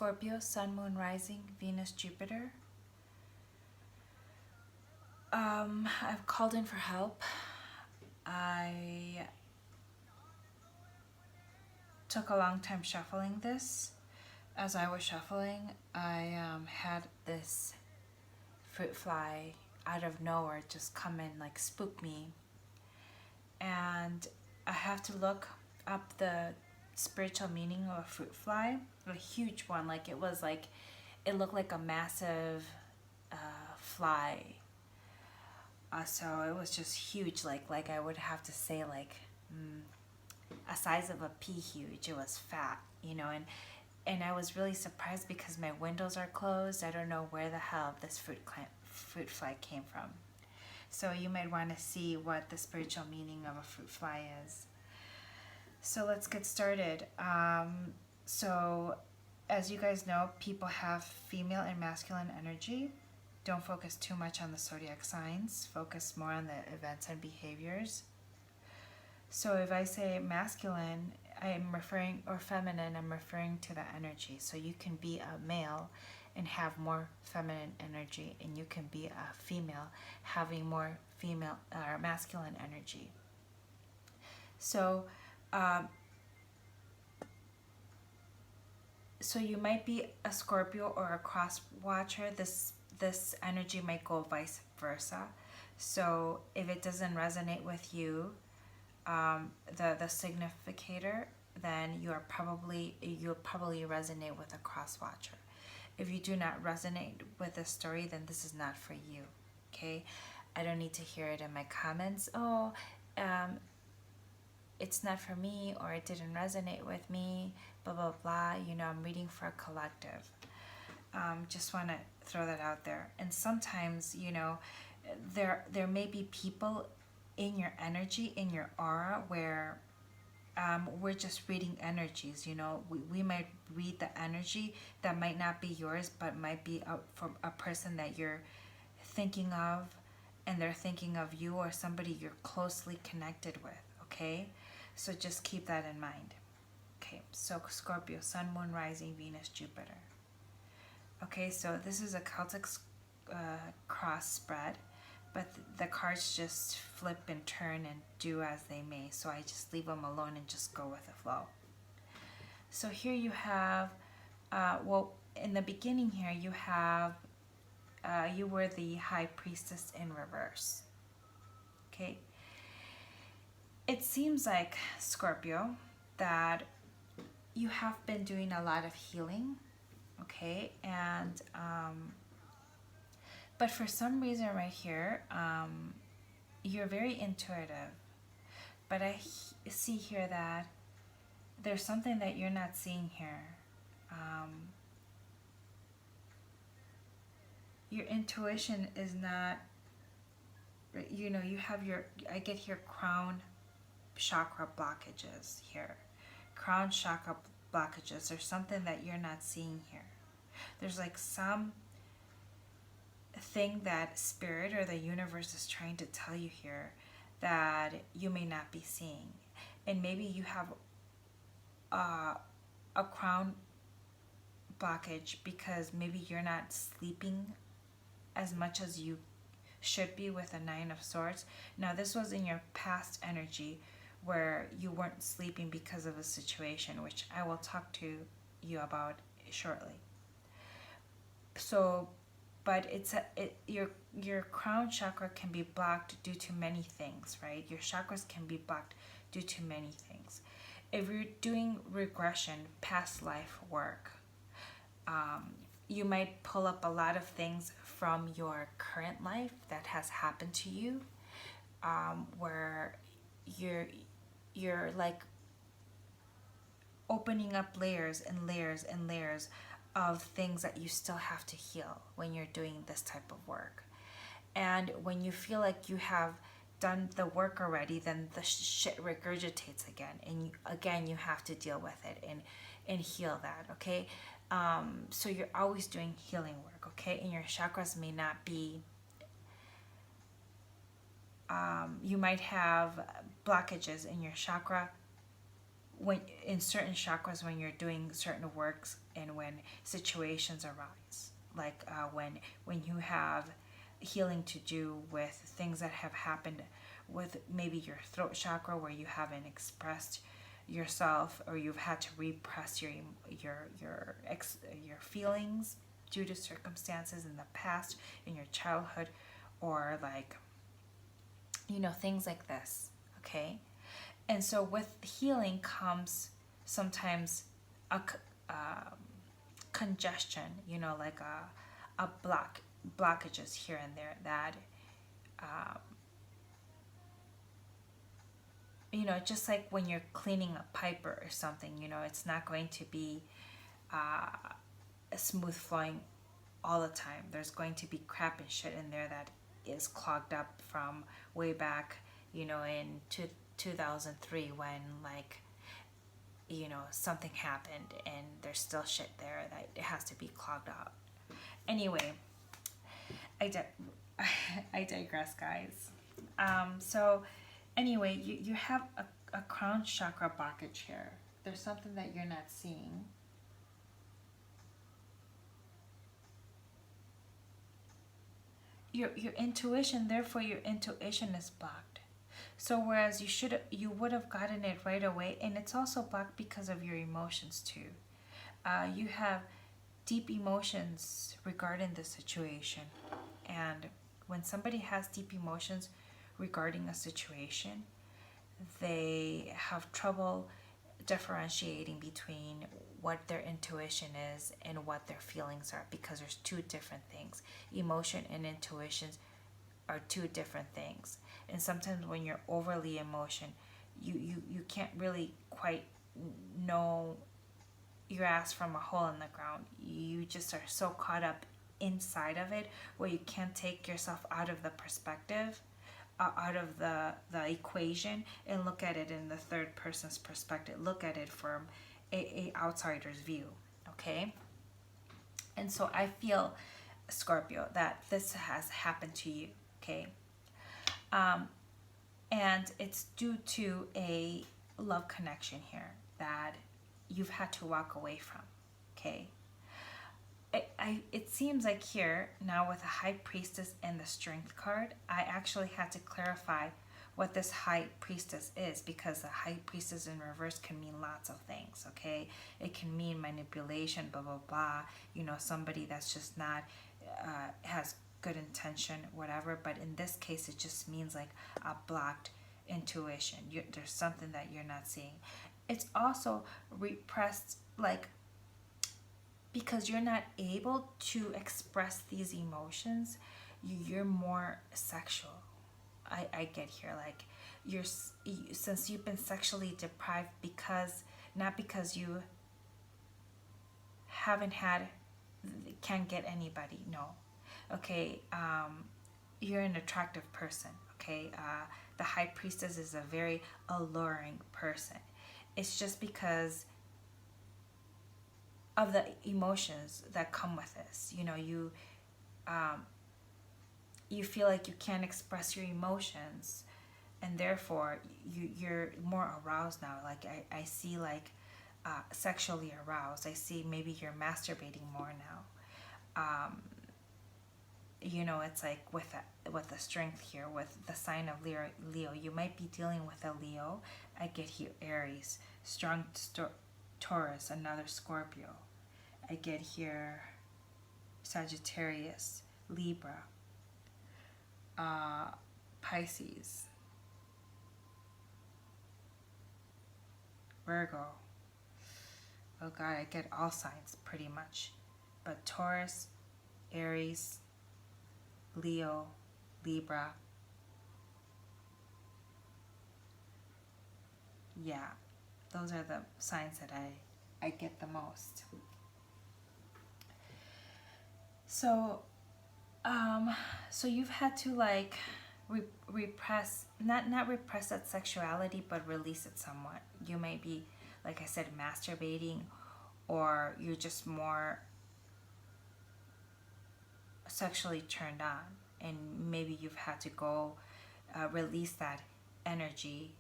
Scorpio, Sun, Moon, Rising, Venus, Jupiter. I've called in for help. I took a long time shuffling this. As I was shuffling, I had this fruit fly out of nowhere just come and like spook me. And I have to look up the spiritual meaning of a fruit fly, a huge one. Like it looked like a massive fly. So it was just huge. Like I would have to say like a size of a pea huge. It was fat, and I was really surprised because my windows are closed. I don't know where the hell this fruit fly came from. So you might want to see what the spiritual meaning of a fruit fly is. So let's get started. So as you guys know, people have female and masculine energy. Don't focus too much on the zodiac signs. Focus more on the events and behaviors. So if I say masculine, or feminine, I'm referring to the energy. So you can be a male and have more feminine energy, and you can be a female having more female or masculine energy. So so you might be a Scorpio or a cross watcher. This energy might go vice versa. So if it doesn't resonate with you, the significator, then you'll probably resonate with a cross watcher. If you do not resonate with the story, then this is not for you. Okay, I don't need to hear it in my comments. Oh, it's not for me, or it didn't resonate with me, blah blah blah. I'm reading for a collective. Just want to throw that out there. And sometimes there may be people in your energy, in your aura, where we're just reading energies. We might read the energy that might not be yours, but might be from a person that you're thinking of, and they're thinking of you, or somebody you're closely connected with. Okay, so just keep that in mind. Okay, so Scorpio, Sun, Moon, Rising, Venus, Jupiter. Okay, so this is a Celtic cross spread, but the cards just flip and turn and do as they may. So I just leave them alone and just go with the flow. So here you have, in the beginning here you have, you were the High Priestess in reverse. Okay. It seems like, Scorpio, that you have been doing a lot of healing. Okay, and but for some reason right here, you're very intuitive, but I see here that there's something that you're not seeing here. Your intuition is not, you have I get here crown chakra blockages here. Crown chakra blockages. There's something that you're not seeing here. There's like some thing that spirit or the universe is trying to tell you here that you may not be seeing. And maybe you have a crown blockage because maybe you're not sleeping as much as you should be with a Nine of Swords. Now this was in your past energy where you weren't sleeping because of a situation, which I will talk to you about shortly. So, but your crown chakra can be blocked due to many things, right? Your chakras can be blocked due to many things. If you're doing regression, past life work, you might pull up a lot of things from your current life that has happened to you, where you're like opening up layers and layers and layers of things that you still have to heal when you're doing this type of work. And when you feel like you have done the work already, then the shit regurgitates again, and again you have to deal with it and heal that. Okay, so you're always doing healing work. Okay, and your chakras may not be, you might have blockages in your chakra when in certain chakras, when you're doing certain works and when situations arise, like when you have healing to do with things that have happened with maybe your throat chakra, where you haven't expressed yourself, or you've had to repress your feelings due to circumstances in the past, in your childhood, or like, you know, things like this. Okay. And so with healing comes sometimes a congestion, you know, like a blockages here and there that you know, just like when you're cleaning a pipe or something, you know, it's not going to be smooth flowing all the time. There's going to be crap and shit in there that is clogged up from way back, you know, in 2003, when, like, you know, something happened and there's still shit there that it has to be clogged out. Anyway, I digress, guys. So anyway, you have a crown chakra blockage here. There's something that you're not seeing. Your intuition, therefore your intuition is blocked. So whereas you would have gotten it right away, and it's also blocked because of your emotions too. You have deep emotions regarding the situation, and when somebody has deep emotions regarding a situation, they have trouble differentiating between what their intuition is and what their feelings are, because there's two different things. Emotion and intuitions are two different things. And sometimes when you're overly emotion, you can't really quite know your ass from a hole in the ground. You just are so caught up inside of it, where you can't take yourself out of the perspective, out of the equation, and look at it in the third person's perspective. Look at it from a outsider's view. Okay. And so I feel, Scorpio, that this has happened to you. Okay. And it's due to a love connection here that you've had to walk away from. Okay. It seems like here now, with the High Priestess and the Strength card, I actually had to clarify what this High Priestess is, because the High Priestess in reverse can mean lots of things. Okay, it can mean manipulation, blah blah blah, you know, somebody that's just not has good intention, whatever. But in this case, it just means like a blocked intuition. There's something that you're not seeing. It's also repressed, like, because you're not able to express these emotions. You're more sexual. I get here, like, since you've been sexually deprived, because not because you can't get anybody, no. Okay, you're an attractive person. Okay, the High Priestess is a very alluring person. It's just because of the emotions that come with this. You know, you feel like you can't express your emotions, and therefore you're more aroused now. Like, I see, like, sexually aroused. I see maybe you're masturbating more now. You know, it's like with the Strength here, with the sign of Leo, you might be dealing with a Leo. I get here Aries, strong Taurus, another Scorpio. I get here Sagittarius, Libra, Pisces, Virgo. Oh God, I get all signs pretty much. But Taurus, Aries, Leo, Libra. Yeah, those are the signs that I get the most. So, so you've had to, like, repress, not repress that sexuality, but release it somewhat. You may be, like I said, masturbating, or you're just more sexually turned on, and maybe you've had to go release that energy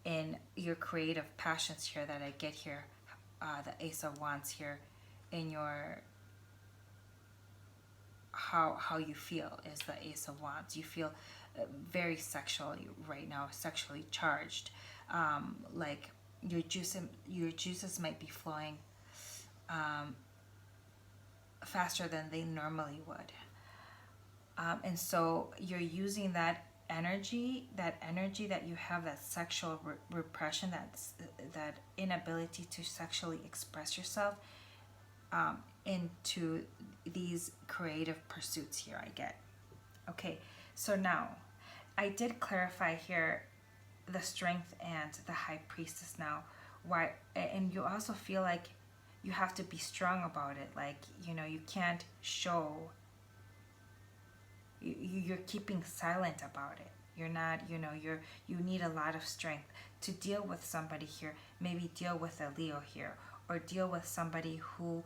in your creative passions here that I get here, the Ace of Wands here, in your how you feel is the Ace of Wands. You feel very sexually right now, sexually charged. Like your juices might be flowing faster than they normally would. And so you're using that energy that you have, that sexual repression, that inability to sexually express yourself, into these creative pursuits here, I get. Okay, so now I did clarify here the Strength and the High Priestess now. Why? And you also feel like you have to be strong about it. Like, you know, you can't show, you're keeping silent about it. You're not, you know, you need a lot of strength to deal with somebody here. Maybe deal with a Leo here, or deal with somebody who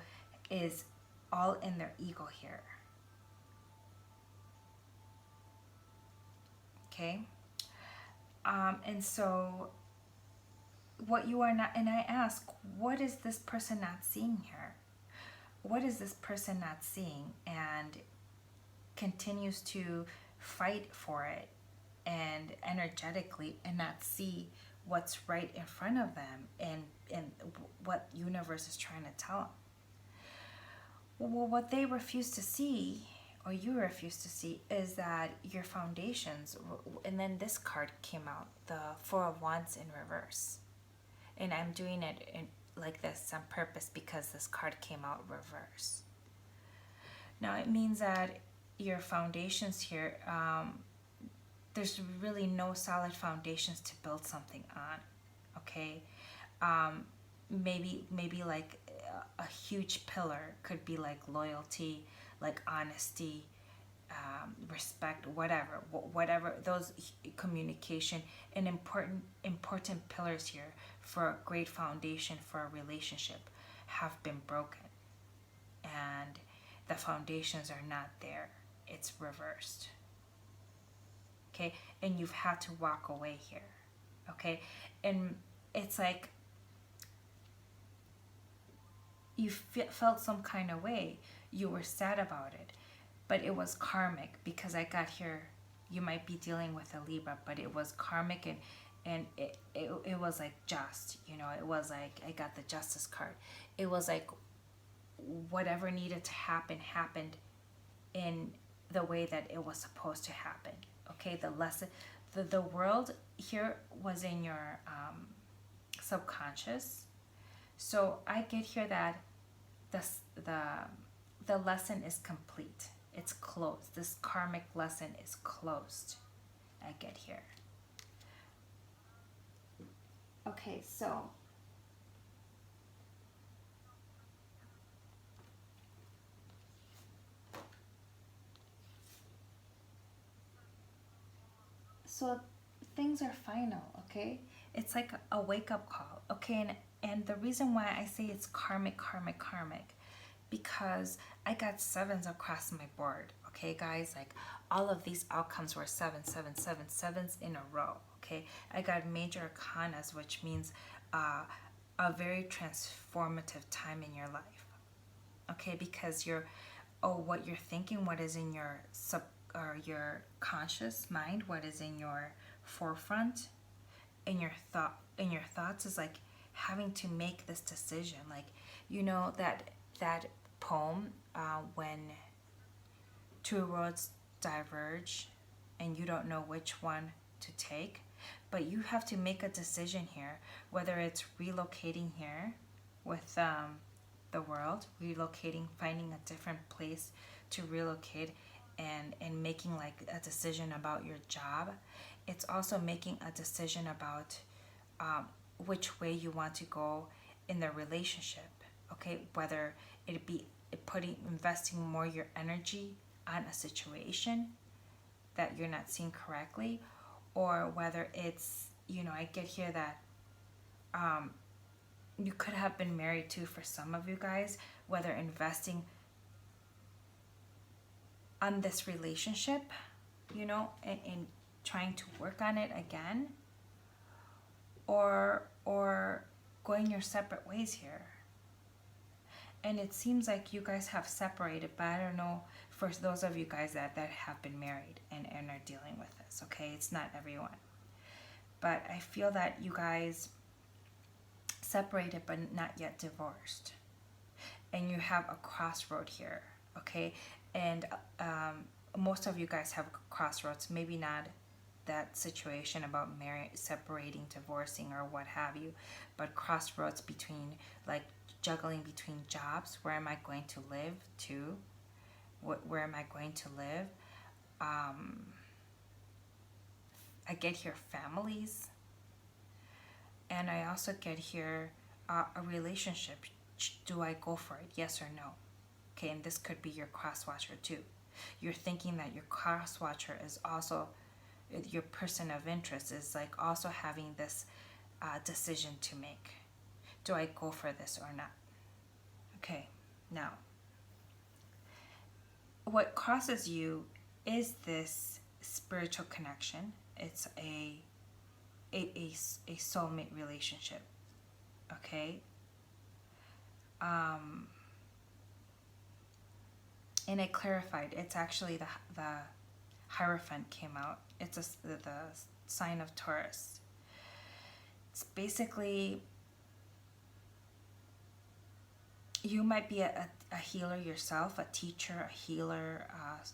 is all in their ego here. Okay? And so what you are not, and I ask, what is this person not seeing here? What is this person not seeing, and continues to fight for it and energetically, and not see what's right in front of them, and what universe is trying to tell them? Well, what they refuse to see, or you refuse to see, is that your foundations, and then this card came out, the Four of Wands in reverse. And I'm doing it like this on purpose because this card came out reverse. Now it means that your foundations here, there's really no solid foundations to build something on. Okay, maybe like a huge pillar could be like loyalty, like honesty, respect, whatever those, communication, and important pillars here for a great foundation for a relationship have been broken, and the foundations are not there. It's reversed. Okay, and you've had to walk away here. Okay, and it's like you felt some kind of way. You were sad about it, but it was karmic, because I got here, you might be dealing with a Libra, but it was karmic, and it was like just, you know, it was like, I got the Justice card. It was like whatever needed to happen happened in the way that it was supposed to happen. Okay, the lesson, the world here was in your subconscious. So I get here that the lesson is complete. It's closed. This karmic lesson is closed. I get here. Okay, so things are final. Okay, it's like a wake-up call. Okay, and the reason why I say it's karmic, because I got sevens across my board. Okay, guys, like all of these outcomes were sevens in a row. Okay, I got major arcanas, which means a very transformative time in your life. Okay, because what you're thinking, what is in your your conscious mind, what is in your forefront, in your thoughts, is like having to make this decision. Like, you know, that poem, when two roads diverge and you don't know which one to take, but you have to make a decision here, whether it's relocating here with the world, relocating, finding a different place to relocate, and making like a decision about your job. It's also making a decision about which way you want to go in the relationship. Okay, whether it be investing more your energy on a situation that you're not seeing correctly, or whether it's, you know, I get here that you could have been married too for some of you guys, whether investing on this relationship, you know, and trying to work on it again, or going your separate ways here. And it seems like you guys have separated, but I don't know for those of you guys that have been married and are dealing with this, okay? It's not everyone. But I feel that you guys separated but not yet divorced. And you have a crossroad here, okay? And most of you guys have crossroads, maybe not that situation about marrying, separating, divorcing, or what have you, but crossroads between, like, juggling between jobs. Where am I going to live too? Where am I going to live? I get here families, and I also get here a relationship. Do I go for it? Yes or no? Okay, and this could be your cross-watcher too. You're thinking that your cross-watcher is also your person of interest, is like also having this decision to make. Do I go for this or not? Okay, now, what crosses you is this spiritual connection. It's a soulmate relationship, okay? And I clarified, it's actually the Hierophant came out. It's the sign of Taurus. It's basically, you might be a healer yourself, a teacher, a healer,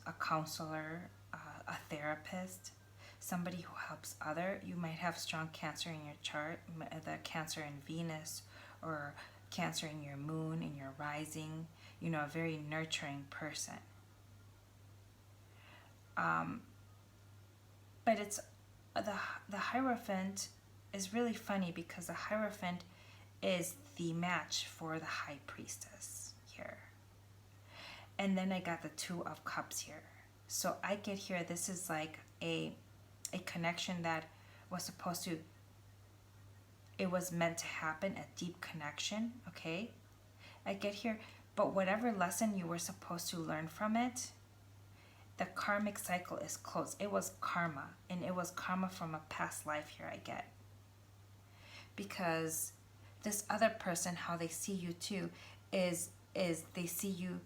a counselor, a therapist, somebody who helps other. You might have strong Cancer in your chart, the Cancer in Venus, or Cancer in your moon, in your rising, you know, a very nurturing person. But it's the Hierophant is really funny because the Hierophant is the match for the High Priestess here. And then I got the Two of Cups here. So I get here, this is like a connection that was supposed to, it was meant to happen, a deep connection, okay? I get here, but whatever lesson you were supposed to learn from it, the karmic cycle is closed. It was karma, and it was karma from a past life here, I get. Because this other person, how they see you too, is they see you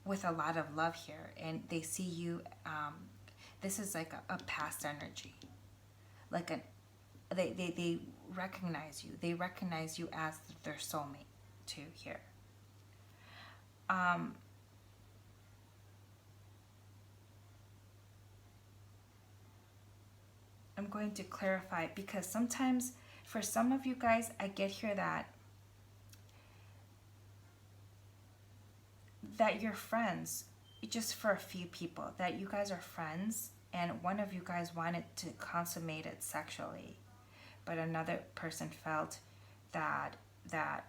with a lot of love here, and they see you, this is like a past energy. Like they recognize you. They recognize you as their soulmate too here. I'm going to clarify, because sometimes for some of you guys, I get here that you're friends, just for a few people, that you guys are friends, and one of you guys wanted to consummate it sexually, but another person felt that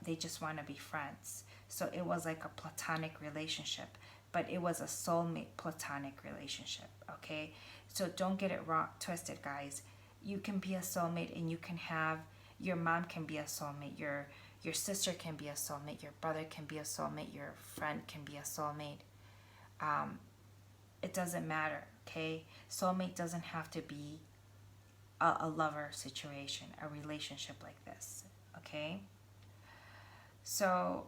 they just want to be friends. So it was like a platonic relationship, but it was a soulmate platonic relationship, okay? So don't get it wrong, twisted, guys. You can be a soulmate, and you can have, your mom can be a soulmate, your sister can be a soulmate, your brother can be a soulmate, your friend can be a soulmate. It doesn't matter, okay? Soulmate doesn't have to be a lover situation, a relationship like this, okay? So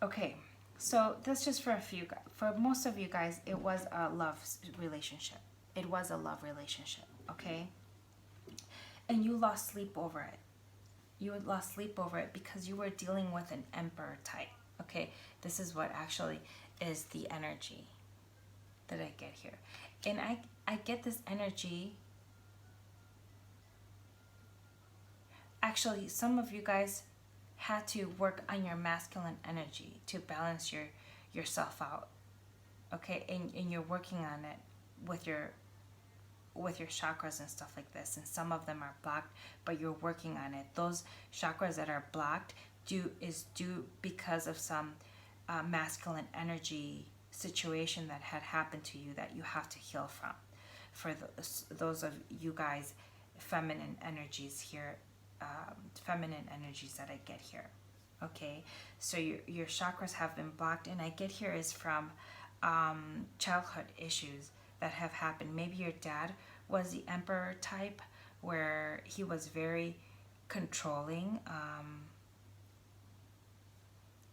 okay, so that's just for a few guys. For most of you guys, it was a love relationship. It was a love relationship, okay? And you lost sleep over it. You lost sleep over it because you were dealing with an Emperor type, okay? This is what actually is the energy that I get here. And I get this energy. Actually, some of you guys had to work on your masculine energy to balance yourself out, okay? And you're working on it with your chakras and stuff like this, and some of them are blocked, but you're working on it. Those chakras that are blocked due because of some masculine energy situation that had happened to you that you have to heal from. For those of you guys, feminine energies here, feminine energies that I get here, okay? So your chakras have been blocked, and I get here is from childhood issues that have happened. Maybe your dad was the emperor type, where he was very controlling.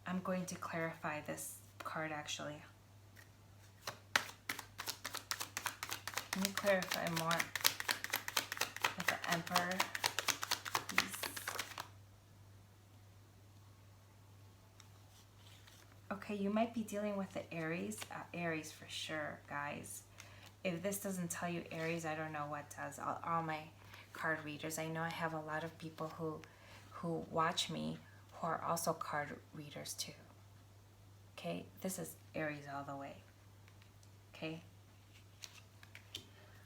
I'm going to clarify this card actually. Let me clarify more with the emperor. Please. Okay, you might be dealing with the Aries. Aries for sure, guys. If this doesn't tell you Aries, I don't know what does. All my card readers, I know I have a lot of people who watch me who are also card readers too. Okay, this is Aries all the way. Okay,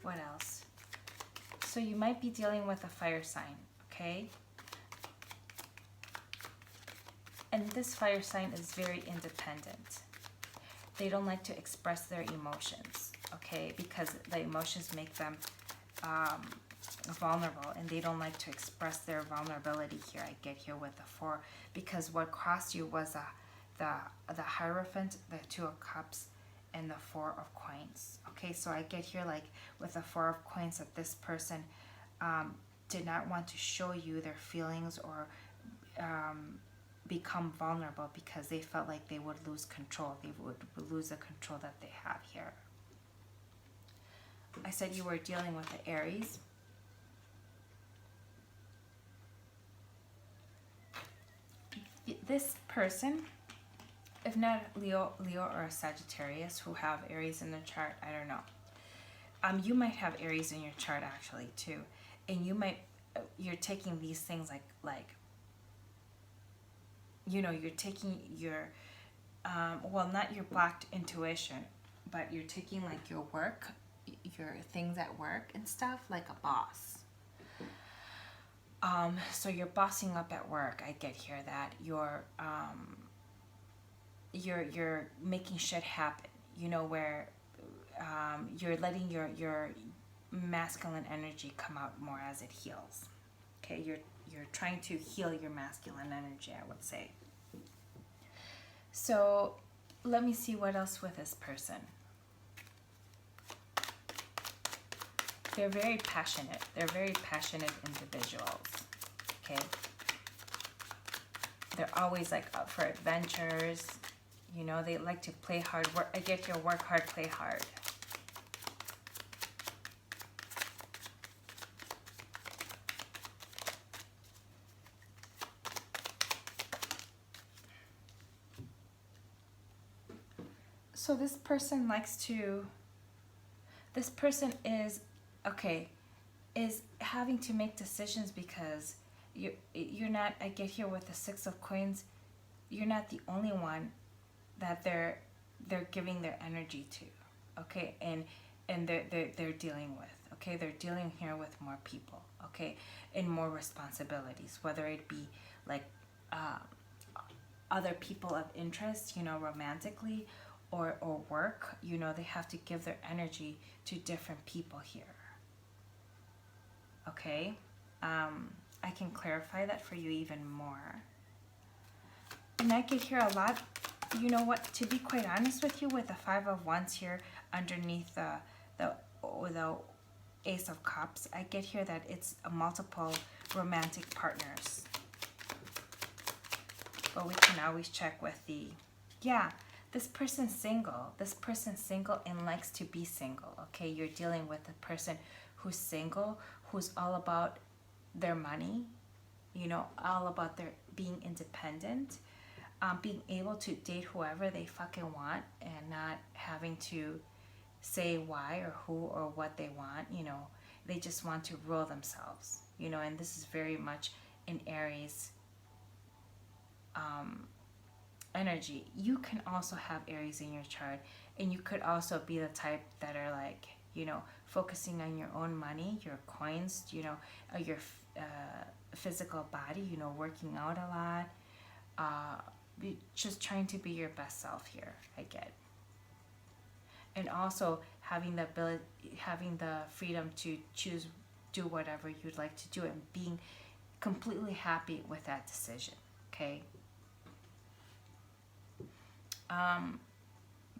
what else? So you might be dealing with a fire sign, okay? And this fire sign is very independent. They don't like to express their emotions, okay? Because the emotions make them vulnerable, and they don't like to express their vulnerability here. I get here with the 4, because what crossed you was the Hierophant, the 2 of Cups, and the 4 of Coins. Okay, so I get here like with the 4 of Coins that this person did not want to show you their feelings or become vulnerable, because they felt like they would lose control. They would lose the control that they have here. I said you were dealing with the Aries. This person, if not Leo or a Sagittarius who have Aries in their chart, I don't know. You might have Aries in your chart actually too, and you're taking these things like you know, you're taking your well, not your blocked intuition, but you're taking like your work, your things at work and stuff, like a boss. So you're bossing up at work. I get here that you're making shit happen. You know, where you're letting your masculine energy come out more as it heals. Okay, you're trying to heal your masculine energy, I would say. So let me see what else with this person. They're very passionate. They're very passionate individuals. Okay. They're always like up for adventures. You know, they like to play hard. Work. I get your work hard, play hard. So this person likes to, this person is, okay, is having to make decisions because you're not, I get here with the 6 of Coins, you're not the only one that they're giving their energy to, okay, and they're dealing with, okay, they're dealing here with more people, okay, and more responsibilities, whether it be like other people of interest, you know, romantically, or work, you know, they have to give their energy to different people here. Okay, I can clarify that for you even more. And I get here a lot, you know what, to be quite honest with you, with the 5 of Wands here underneath the Ace of Cups, I get here that it's a multiple romantic partners. But we can always check with the, yeah, this person's single. This person's single and likes to be single. Okay, you're dealing with a person who's single, who's all about their money, you know, all about their being independent, being able to date whoever they fucking want and not having to say why or who or what they want. You know, they just want to rule themselves, you know, and this is very much in Aries energy. You can also have Aries in your chart, and you could also be the type that are like, you know, focusing on your own money, your coins, you know, your physical body, you know, working out a lot, just trying to be your best self here, I get. And also having the ability, having the freedom to choose, do whatever you'd like to do, and being completely happy with that decision, okay?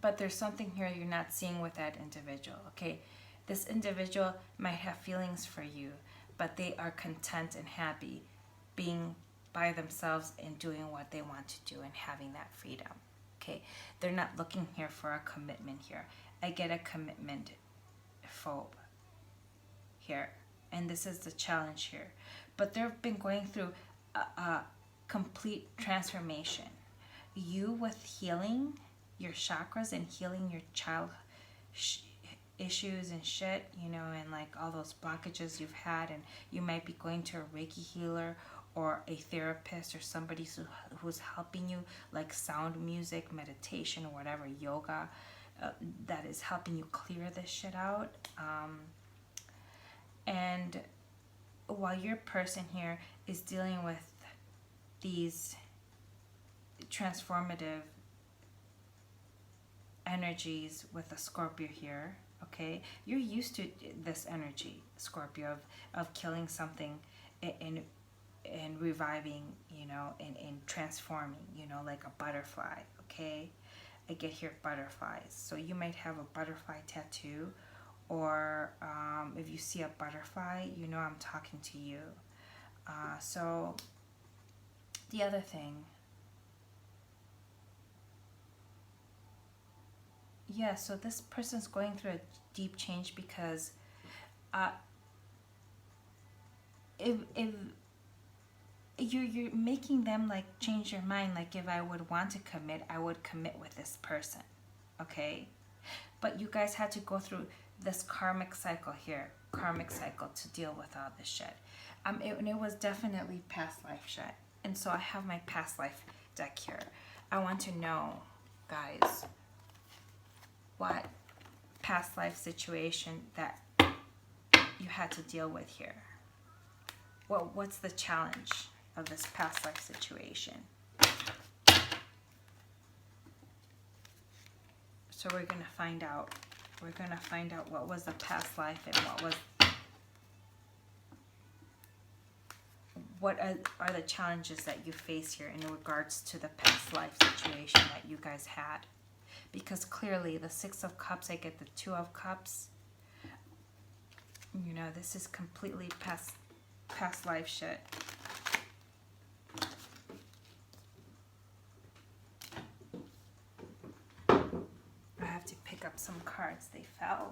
but there's something here you're not seeing with that individual, okay? This individual might have feelings for you, but they are content and happy being by themselves and doing what they want to do and having that freedom, okay? They're not looking here for a commitment here. I get a commitment phobe here, and this is the challenge here. But they've been going through a complete transformation. You with healing your chakras and healing your child issues and shit, you know, and like all those blockages you've had, and you might be going to a Reiki healer or a therapist or somebody who's helping you, like sound music, meditation, or whatever, yoga, that is helping you clear this shit out. And while your person here is dealing with these transformative energies with a Scorpio here, okay, you're used to this energy, Scorpio, of killing something and reviving, you know, and transforming, you know, like a butterfly, okay? I get here butterflies. So you might have a butterfly tattoo, or if you see a butterfly, you know I'm talking to you. So the other thing, yeah, so this person's going through a deep change because if you're making them like change your mind, like if I would want to commit, I would commit with this person, okay? But you guys had to go through this karmic cycle here, karmic cycle, to deal with all this shit. And it was definitely past life shit. And so I have my past life deck here. I want to know, guys, what past life situation that you had to deal with here. What's the challenge of this past life situation? So we're going to find out. We're going to find out what was the past life and what are the challenges that you face here in regards to the past life situation that you guys had. Because clearly the Six of Cups, I get the Two of Cups. You know, this is completely past life shit. I have to pick up some cards. They fell.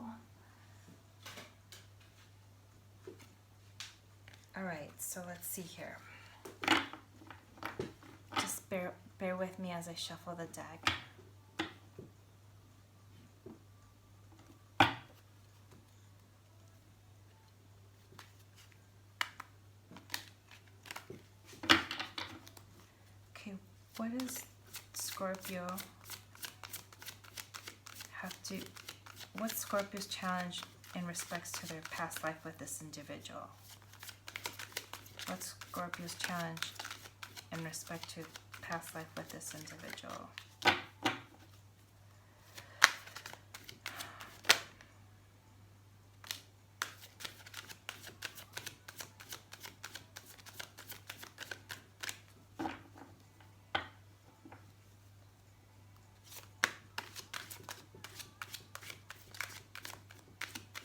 Alright, so let's see here. Just bear with me as I shuffle the deck. Okay, what does Scorpio what's Scorpio's challenge in respects to their past life with this individual? What's Scorpio's challenge in respect to past life with this individual?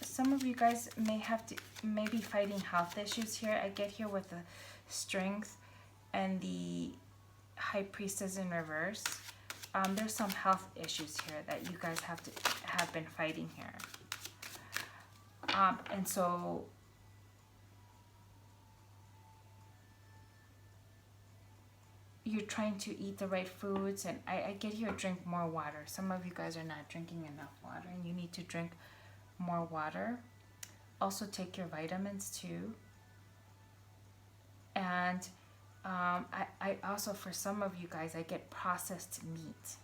Some of you guys may be fighting health issues here. I get here with the Strength and the High Priestess in reverse. There's some health issues here that you guys have been fighting here. And so you're trying to eat the right foods, and I get here drink more water. Some of you guys are not drinking enough water, and you need to drink more water. Also take your vitamins too. And I also, for some of you guys, I get processed meat.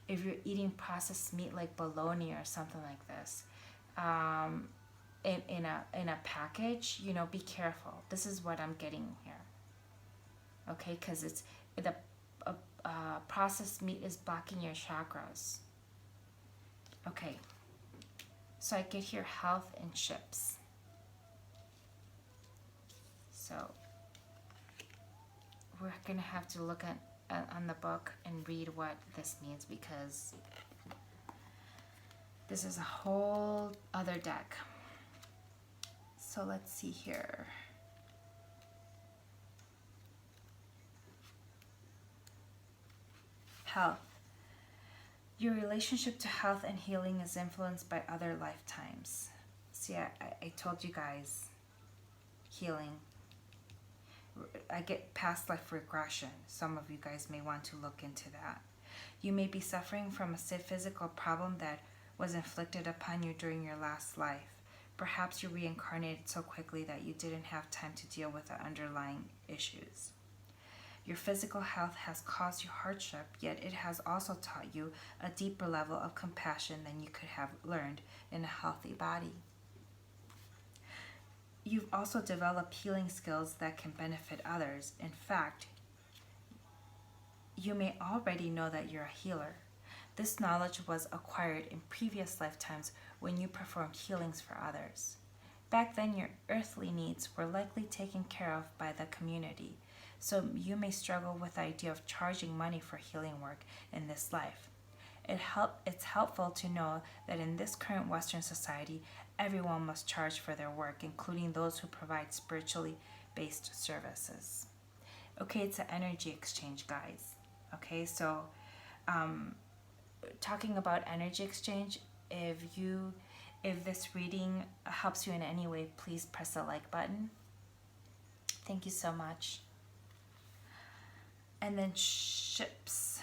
If you're eating processed meat like bologna or something like this, in a package, you know, be careful. This is what I'm getting here. Okay, because it's the processed meat is blocking your chakras. Okay. So I get here health and ships. So we're going to have to look on the book and read what this means, because This is a whole other deck. So let's see here. Health. Your relationship to health and healing is influenced by other lifetimes. See, I told you guys, healing. I get past life regression. Some of you guys may want to look into that. You may be suffering from a physical problem that was inflicted upon you during your last life. Perhaps you reincarnated so quickly that you didn't have time to deal with the underlying issues. Your physical health has caused you hardship, yet it has also taught you a deeper level of compassion than you could have learned in a healthy body. You've also developed healing skills that can benefit others. In fact, you may already know that you're a healer. This knowledge was acquired in previous lifetimes when you performed healings for others. Back then, your earthly needs were likely taken care of by the community, so you may struggle with the idea of charging money for healing work in this life. It's helpful to know that in this current Western society, everyone must charge for their work, including those who provide spiritually based services. Okay, it's an energy exchange, guys. Okay, so talking about energy exchange, if this reading helps you in any way, please press the like button. Thank you so much. And then ships.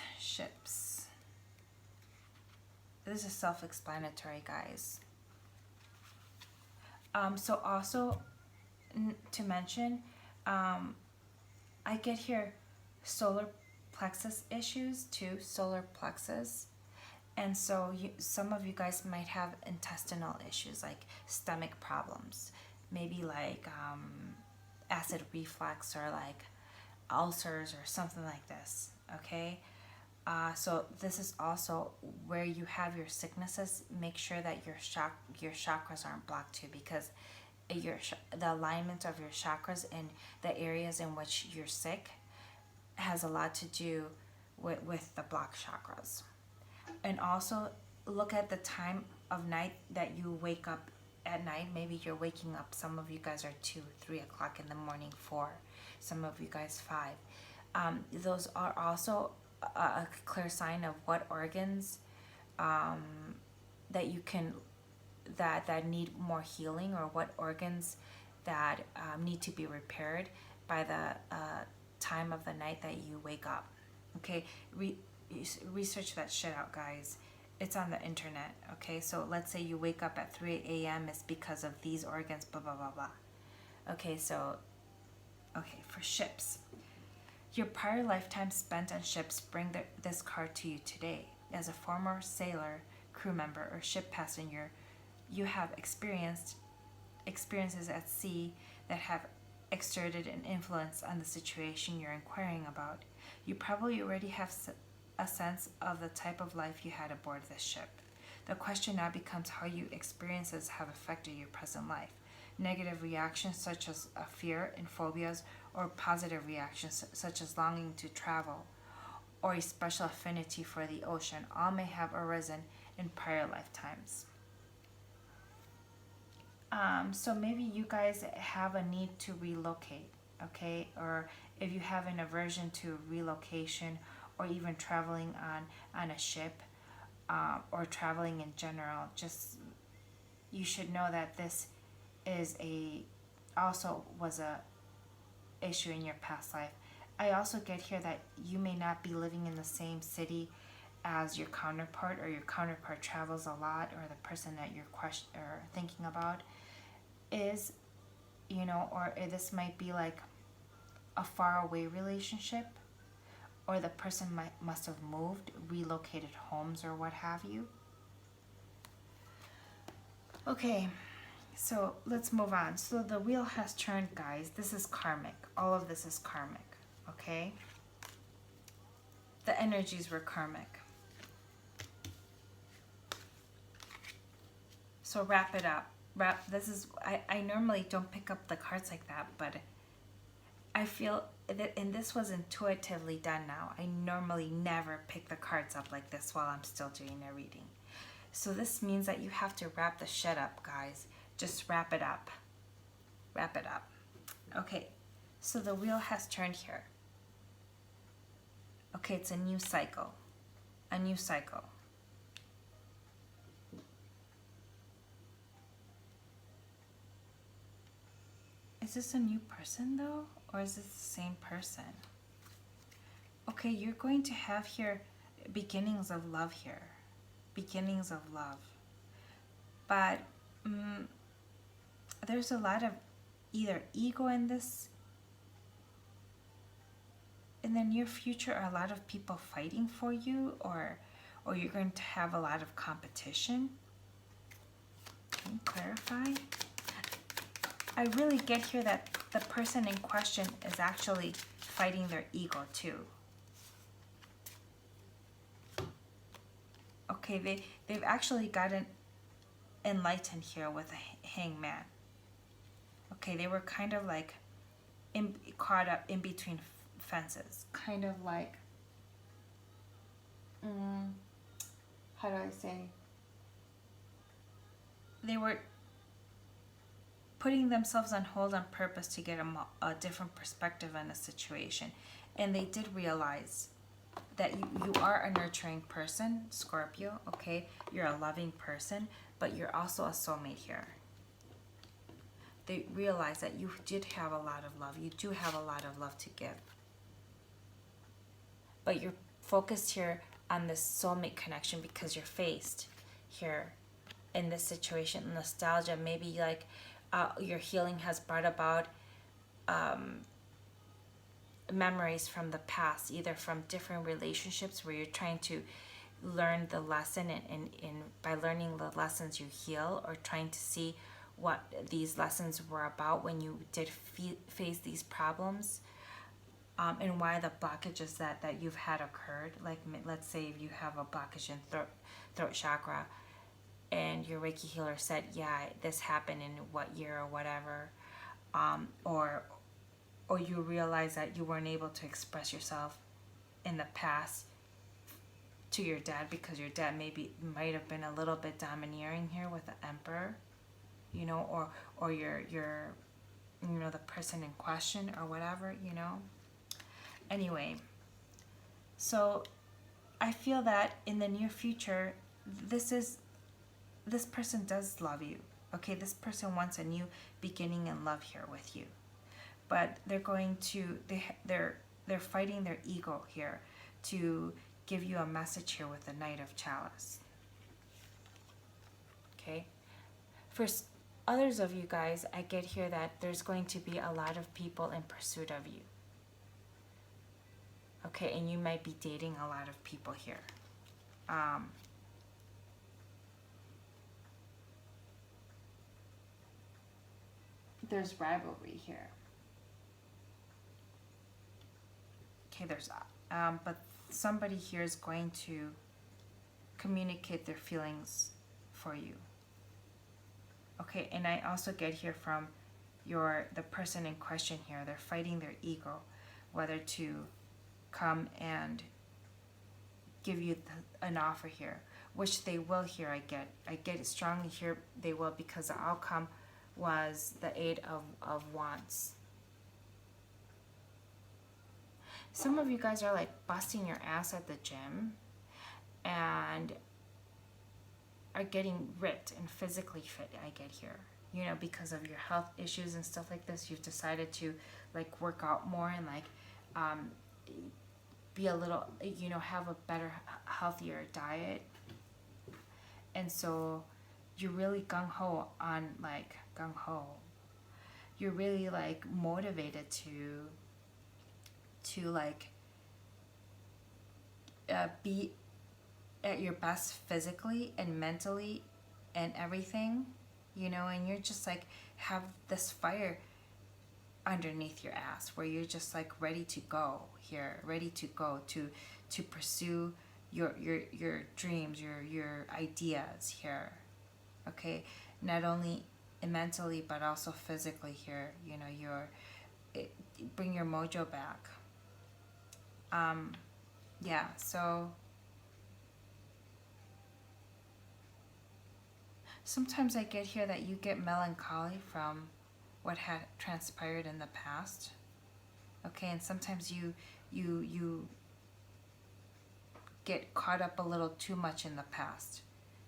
This is self-explanatory, guys. So also to mention, I get here solar plexus issues too, solar plexus. And so some of you guys might have intestinal issues like stomach problems, maybe like acid reflux or like ulcers or something like this, okay? So this is also where you have your sicknesses. Make sure that your chakras aren't blocked too, because the alignment of your chakras in the areas in which you're sick has a lot to do with the blocked chakras. And also look at the time of night that you wake up at night. Maybe you're waking up, some of you guys are 2, 3 o'clock in the morning, 4, some of you guys 5. Those are also a clear sign of what organs that you can that need more healing, or what organs that need to be repaired by the time of the night that you wake up. Okay, research that shit out, guys. It's on the internet. Okay, so let's say you wake up at 3 a.m. It's because of these organs, blah blah blah blah. Okay, so for ships, your prior lifetime spent on ships bring this card to you today. As a former sailor, crew member, or ship passenger, you have experiences at sea that have exerted an influence on the situation you're inquiring about. You probably already have a sense of the type of life you had aboard this ship. The question now becomes how your experiences have affected your present life. Negative reactions such as fear and phobias, or positive reactions such as longing to travel, or a special affinity for the ocean, all may have arisen in prior lifetimes. So maybe you guys have a need to relocate, okay? Or if you have an aversion to relocation, or even traveling on a ship, or traveling in general, just you should know that this is also was a issue in your past life. I also get here that you may not be living in the same city as your counterpart, or your counterpart travels a lot, or the person that you're thinking about is, or this might be like a faraway relationship, or the person must have moved, relocated homes, or what have you. Okay, so let's move on. So the wheel has turned, guys. This is karmic. All of this is karmic, okay? The energies were karmic. So wrap it up. This is, I normally don't pick up the cards like that, but I feel that, and this was intuitively done now. I normally never pick the cards up like this while I'm still doing a reading. So this means that you have to wrap the shit up, guys. Just wrap it up. Wrap it up. Okay, so the wheel has turned here. Okay, it's a new cycle. A new cycle. Is this a new person though? Or is this the same person? Okay, you're going to have here beginnings of love here. Beginnings of love. But there's a lot of either ego in this. In the near future, are a lot of people fighting for you, or you're going to have a lot of competition? Can you clarify? I really get here that the person in question is actually fighting their ego too. Okay, they've actually gotten enlightened here with a hangman. Okay, they were kind of like caught up in between fences. Kind of like, how do I say? They were putting themselves on hold on purpose to get a different perspective on a situation. And they did realize that you are a nurturing person, Scorpio, okay? You're a loving person, but you're also a soulmate here. They realize that you did have a lot of love. You do have a lot of love to give. But you're focused here on this soulmate connection because you're faced here in this situation. Nostalgia, maybe like your healing has brought about memories from the past, either from different relationships where you're trying to learn the lesson, and by learning the lessons you heal, or trying to see what these lessons were about when you did face these problems, and why the blockages that you've had occurred. Like, let's say if you have a blockage in throat chakra, and your Reiki healer said, yeah, this happened in what year or whatever, or you realize that you weren't able to express yourself in the past to your dad because your dad might have been a little bit domineering here with the Emperor, you know, or your you know, the person in question or whatever, you know. Anyway, so I feel that in the near future, this person does love you. Okay, this person wants a new beginning in love here with you. But they're going to they're fighting their ego here to give you a message here with the Knight of Chalice. Okay? For others of you guys, I get here that there's going to be a lot of people in pursuit of you. Okay, and you might be dating a lot of people here. There's rivalry here. Okay, there's but somebody here is going to communicate their feelings for you. Okay, and I also get here from the person in question here, they're fighting their ego, whether to come and give you an offer here, which they will here. I get it strongly here, they will, because the outcome was the Eight of Wands. Some of you guys are like busting your ass at the gym and are getting ripped and physically fit, I get here. You know, because of your health issues and stuff like this, you've decided to like work out more and like be a little, you know, have a better, healthier diet. And so you're really gung-ho on, like, gung-ho. You're really like motivated to like be at your best physically and mentally and everything, you know, and you're just like have this fire underneath your ass where you're just like ready to go here, ready to go to pursue your dreams, your ideas here. Okay, not only mentally but also physically here, you know, bring your mojo back. Yeah, so Sometimes I get here that you get melancholy from what had transpired in the past. Okay, and sometimes you get caught up a little too much in the past.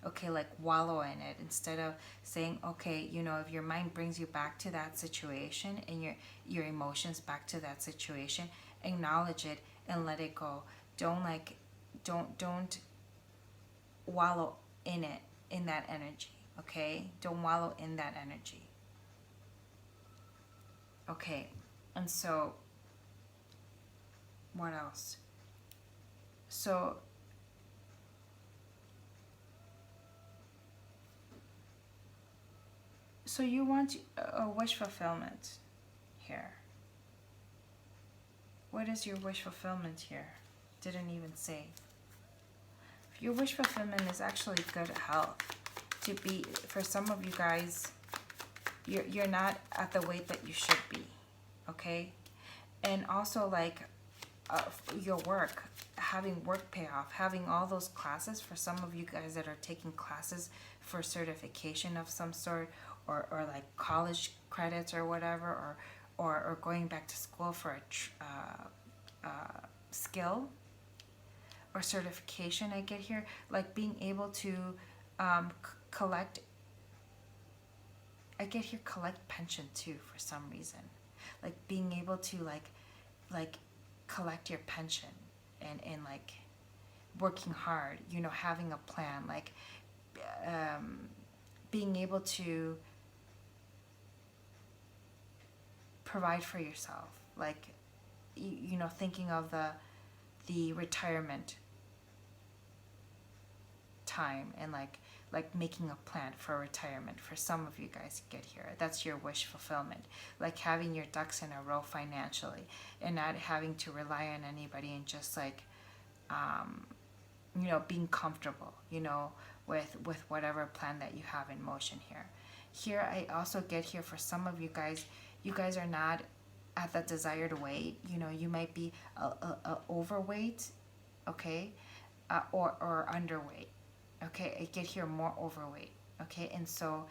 Okay, like wallow in it instead of saying, okay, you know, if your mind brings you back to that situation and your emotions back to that situation, acknowledge it and let it go. Don't wallow in it, in that energy. Okay, don't wallow in that energy. Okay, and so what else? So you want a wish fulfillment here. What is your wish fulfillment here? Didn't even say. Your wish fulfillment is actually good health. To be, for some of you guys, you're not at the weight that you should be, okay? And also like your work, having work payoff, having all those classes, for some of you guys that are taking classes for certification of some sort, or like college credits or whatever, or going back to school for a skill or certification. I get here like being able to collect. I get here collect pension too for some reason, like being able to like collect your pension and like working hard, you know, having a plan, like being able to provide for yourself, like you know, thinking of the retirement time and like making a plan for retirement. For some of you guys get here, that's your wish fulfillment, like having your ducks in a row financially and not having to rely on anybody, and just like you know, being comfortable, you know, with whatever plan that you have in motion here. I also get here for some of you guys, you guys are not at the desired weight. You know, you might be a overweight, okay, or underweight. Okay, I get here more overweight. Okay, and so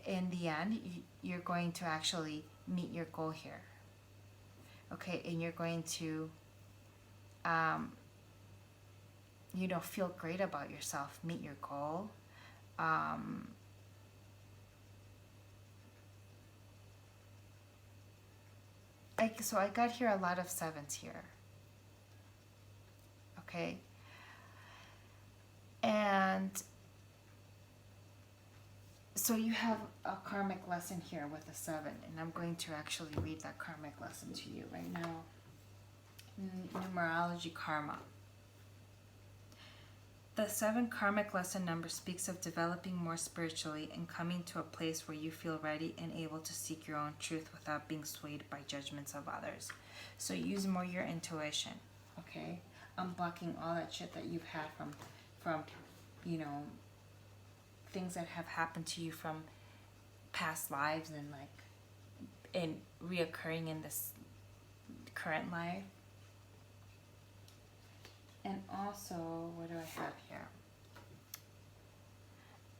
in the end, you're going to actually meet your goal here. Okay, and you're going to, you know, feel great about yourself, meet your goal. So I got here a lot of sevens here. Okay. And so you have a karmic lesson here with a 7, and I'm going to actually read that karmic lesson to you right now. Numerology karma. The 7 karmic lesson number speaks of developing more spiritually and coming to a place where you feel ready and able to seek your own truth without being swayed by judgments of others. So use more your intuition, okay? Unblocking all that shit that you've had from you know, things that have happened to you from past lives and like in reoccurring in this current life. And also, what do I have here?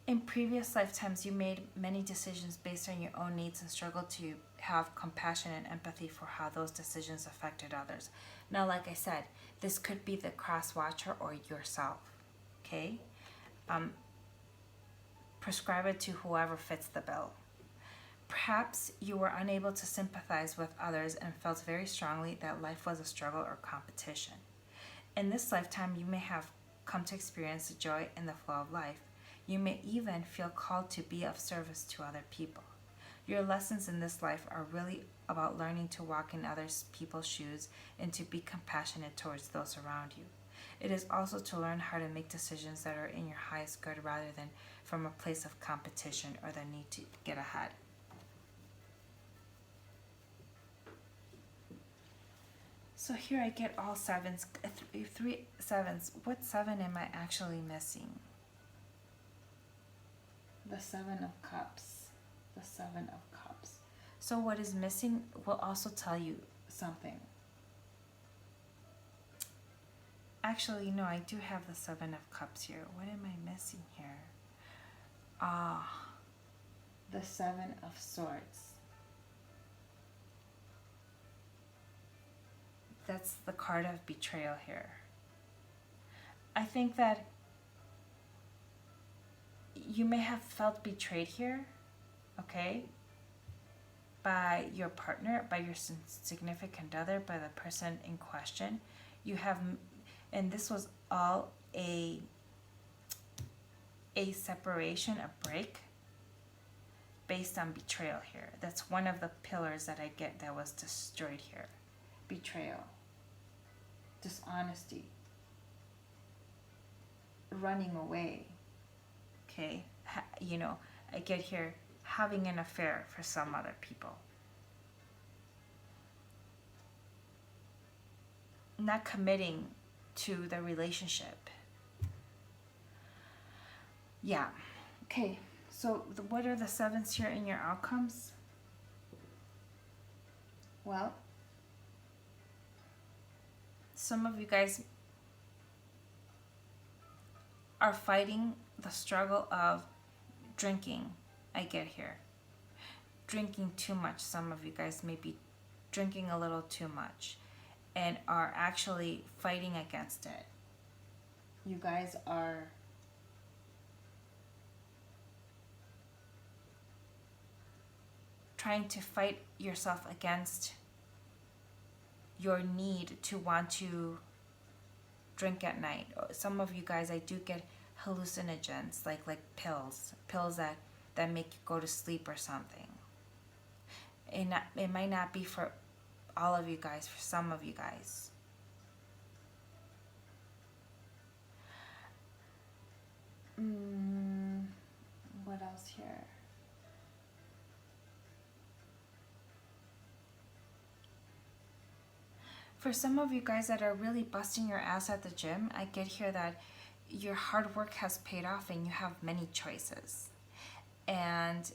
In previous lifetimes, you made many decisions based on your own needs and struggled to have compassion and empathy for how those decisions affected others. Now, like I said, this could be the cross watcher or yourself, okay? Prescribe it to whoever fits the bill. Perhaps you were unable to sympathize with others and felt very strongly that life was a struggle or competition. In this lifetime, you may have come to experience the joy and the flow of life. You may even feel called to be of service to other people. Your lessons in this life are really about learning to walk in other people's shoes and to be compassionate towards those around you. It is also to learn how to make decisions that are in your highest good rather than from a place of competition or the need to get ahead. So here I get all 7s, 3 7s. What 7 am I actually missing? The 7 of Cups. The 7 of Cups. So what is missing will also tell you something. Actually, no, I do have the 7 of Cups here. What am I missing here? The Seven of Swords. That's the card of betrayal here. I think that you may have felt betrayed here, okay, by your partner, by your significant other, by the person in question. You have, and this was all a separation, a break, based on betrayal here. That's one of the pillars that I get that was destroyed here. Betrayal, dishonesty, running away, okay? You know, I get here having an affair for some other people. Not committing to the relationship. Yeah. Okay, so what are the sevens here in your outcomes? Well, some of you guys are fighting the struggle of drinking. I get here. Drinking too much. Some of you guys may be drinking a little too much and are actually fighting against it. You guys are trying to fight yourself against your need to want to drink at night. Some of you guys, I do get hallucinogens, like pills that make you go to sleep or something. It might not be for all of you guys, for some of you guys. What else here? For some of you guys that are really busting your ass at the gym, I get here that your hard work has paid off and you have many choices. And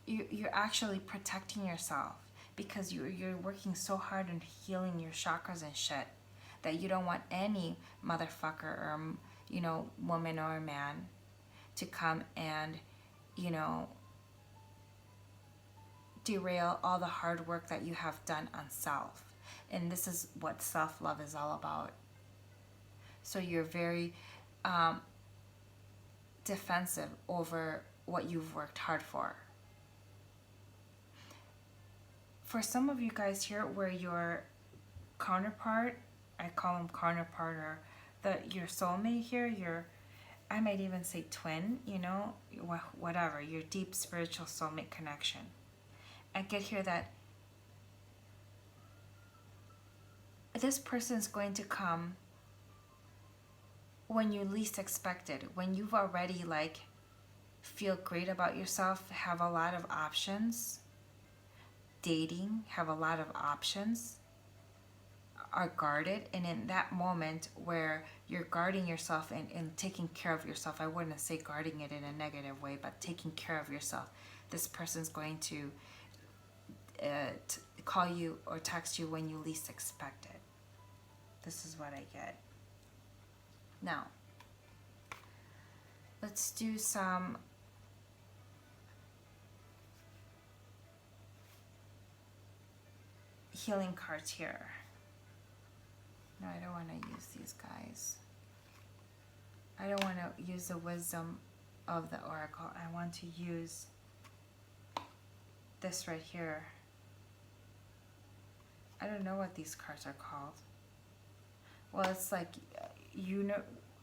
you're actually protecting yourself because you're working so hard and healing your chakras and shit that you don't want any motherfucker or, you know, woman or man to come and, you know, derail all the hard work that you have done on self. And this is what self-love is all about. So you're very defensive over what you've worked hard for. For some of you guys here where your counterpart, I call them counterpart, or your soulmate here, I might even say twin, you know, whatever, your deep spiritual soulmate connection. I get here that this person is going to come when you least expect it, when you've already feel great about yourself, have a lot of options, dating, have a lot of options, are guarded. And in that moment where you're guarding yourself and taking care of yourself, I wouldn't say guarding it in a negative way, but taking care of yourself, this person's going to call you or text you when you least expect it. This is what I get. Now, let's do some healing cards here. No, I don't want to use these guys. I don't want to use the wisdom of the oracle. I want to use this right here. I don't know what these cards are called. Well, it's like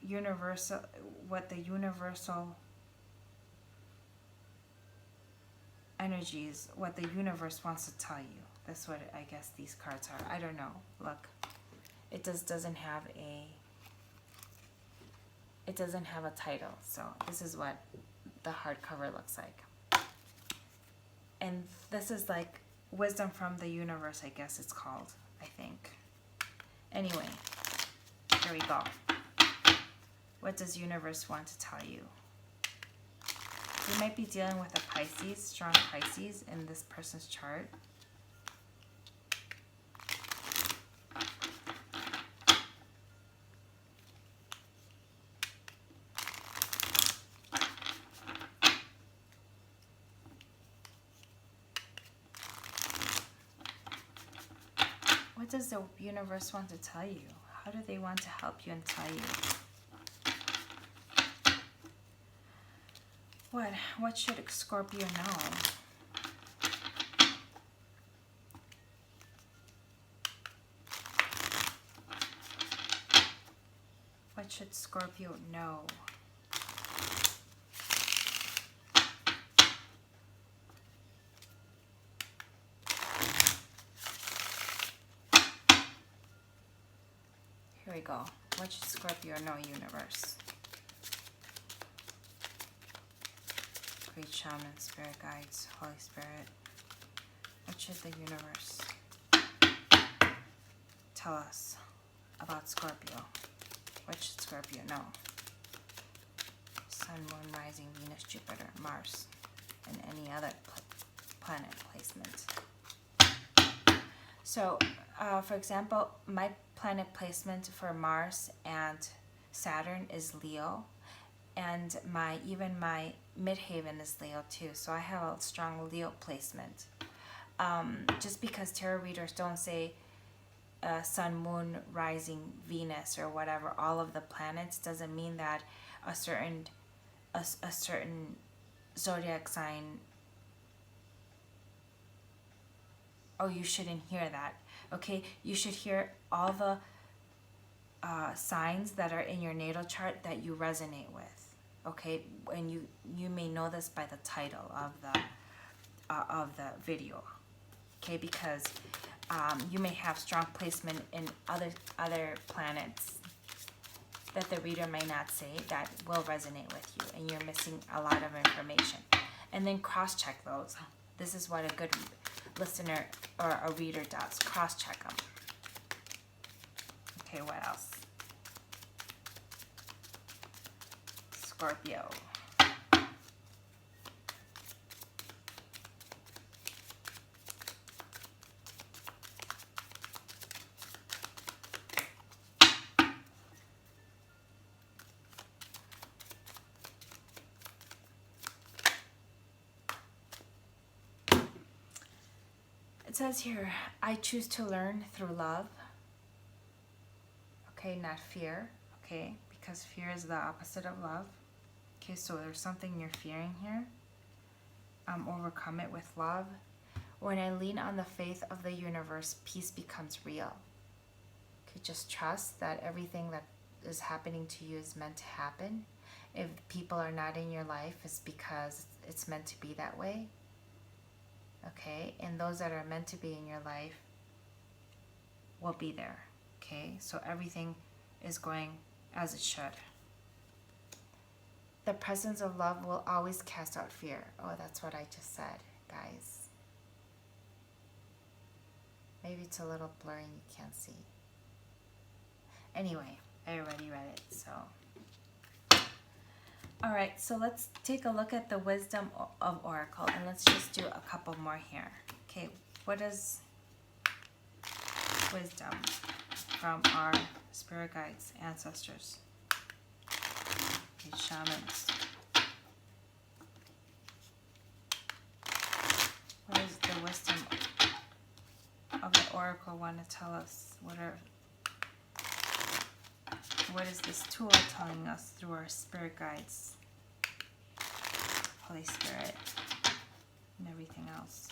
universal, what the universal energies, what the universe wants to tell you. That's what I guess these cards are. I don't know. Look, it doesn't have a title. So this is what the hardcover looks like. And this is like wisdom from the universe, I guess it's called, I think. Anyway, here we go. What does universe want to tell you? You might be dealing with a Pisces, strong Pisces in this person's chart. What does the universe want to tell you? How do they want to help you and tell you? What should Scorpio know? What should Scorpio know? Here we go. What should Scorpio know, universe? Great shaman, spirit guides, Holy Spirit. What should the universe tell us about Scorpio? What should Scorpio know? Sun, Moon, Rising, Venus, Jupiter, Mars, and any other planet placement. So, for example, my planet placement for Mars and Saturn is Leo, and even my midhaven is Leo too. So I have a strong Leo placement. Just because tarot readers don't say Sun, Moon, Rising, Venus, or whatever, all of the planets, doesn't mean that a certain zodiac sign. Oh, you shouldn't hear that. Okay, you should hear all the signs that are in your natal chart that you resonate with. Okay, and you may know this by the title of the video. Okay, because you may have strong placement in other planets that the reader may not say that will resonate with you, and you're missing a lot of information. And then cross-check those. This is what a good listener or a reader does. Cross-check them. Okay, what else? Scorpio. It says here, I choose to learn through love. Okay, not fear. Okay, because fear is the opposite of love. Okay, so there's something you're fearing here. Overcome it with love. When I lean on the faith of the universe, peace becomes real. Okay, just trust that everything that is happening to you is meant to happen. If people are not in your life, it's because it's meant to be that way. Okay, and those that are meant to be in your life will be there. Okay, so everything is going as it should. The presence of love will always cast out fear. Oh, that's what I just said, guys. Maybe it's a little blurry and you can't see. Anyway, I already read it, so. All right, so let's take a look at the wisdom of Oracle, and let's just do a couple more here. Okay, what is wisdom from our spirit guides, ancestors? Okay, shamans. What is the wisdom of the Oracle want to tell us? What is this tool telling us through our spirit guides, Holy Spirit, and everything else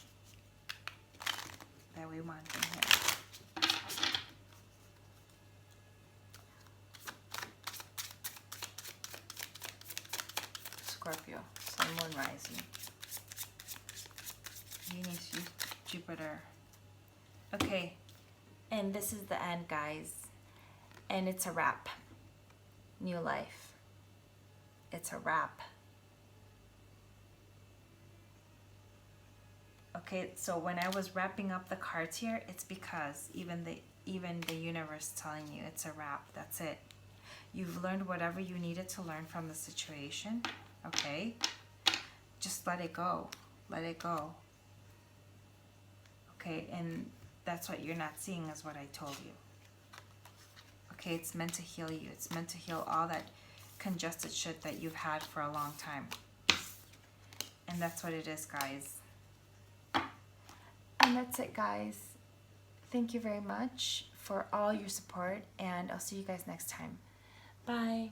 that we want in here? Scorpio, Sun, Moon, Rising, Venus, Jupiter. Okay, and this is the end, guys, and it's a wrap. New life. It's a wrap. Okay, so when I was wrapping up the cards here, it's because even the universe telling you it's a wrap. That's it. You've learned whatever you needed to learn from the situation. Okay, just let it go. Let it go. Okay, and that's what you're not seeing is what I told you. Okay, it's meant to heal you. It's meant to heal all that congested shit that you've had for a long time. And that's what it is, guys. And that's it, guys. Thank you very much for all your support, and I'll see you guys next time. Bye.